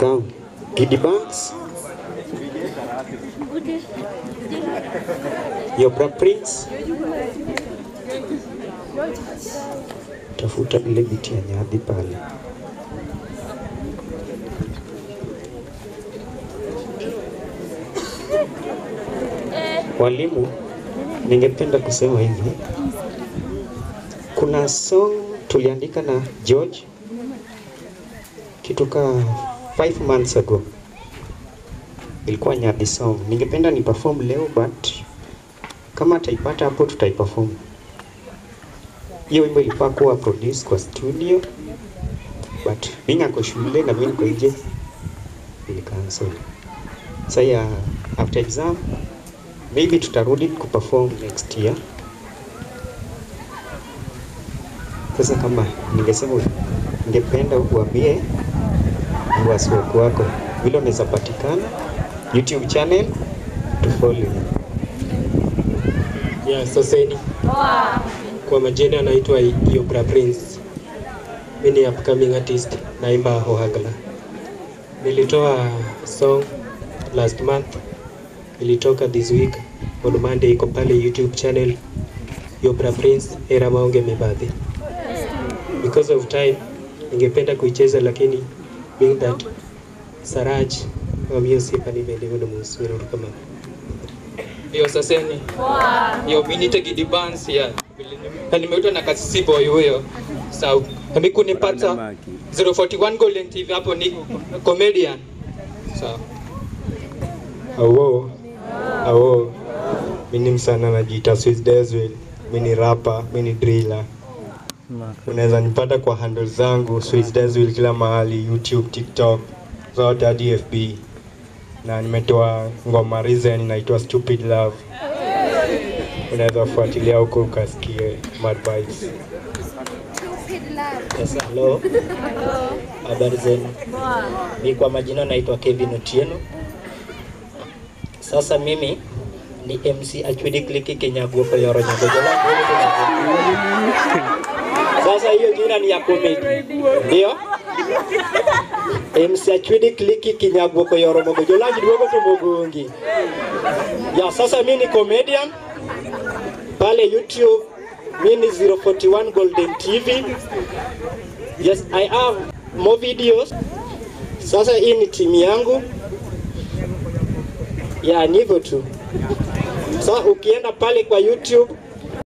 Come. Giddy Banks. Your Bra Prince. Tafuta ile biti ya Nyadhi pale. Walimu, ningependa kusema hivi. Kuna song tuliandika na George kituka 5 months ago. Ilikuwa Nyadhi song. Ningependa ni perform leo, but kama taipata hapo tutaiperform. Hiyo wimbo ilikuwa kuwa produce kwa studio, but mimi niko shule na mimi niko nje, nikacancel. Sasa after exam maybe tutarudi kuperform next year. Sasa kama ningesema, ningependa uambie wasiwako wako vile unaweza patikana YouTube channel to follow. Yeah, Soseni. Kwa majina anaitwa Your Bra Prince. Mimi ni upcoming artist, naimba Ohagla. Nilitoa song last month. Ilitoka this week on Monday, iko pale YouTube channel Your Bra Prince Era Maonge Mibadhi. Because of time ningependa kuicheza, lakini being that Saraj wamio sipa nimeelewa na msuri kama Yo Soseni. Yo minite Giddy Banks ya. Nimeitwa na Kasisi boy huyo. Sawa. Kami kunipata 041 Golden TV hapo ni comedian. Sawa. Awo. Mimi msana najiita Swiss Deswell. Mimi ni rapper, mimi ni driller. Unaweza nipata kwa handle zangu Swiss Deswell kila mahali, YouTube, TikTok, zote hadi FB. Na nimetoa ngoma reason inaitwa Stupid Love. Unaweza fuatilia huko ukasikie Mad Vibes. Yes, hello. Habari zenu? Mimi kwa majina naitwa Kevin Otieno. Sasa mimi ni MC Achwidi Click Kinyago kwa Yoro Nyagojola. Sasa hiyo jina ni ya comedy. Ndio? MC Achwidi Click Kinyago kwa Yoro Nyagojola kidogo tumugungi. Ya sasa mimi ni comedian pale YouTube. Mimi ni 041 Golden TV. Yes, I have more videos. Sasa hii ni timu yangu. Ya, ni hivyo tu. Sasa ukienda pale kwa YouTube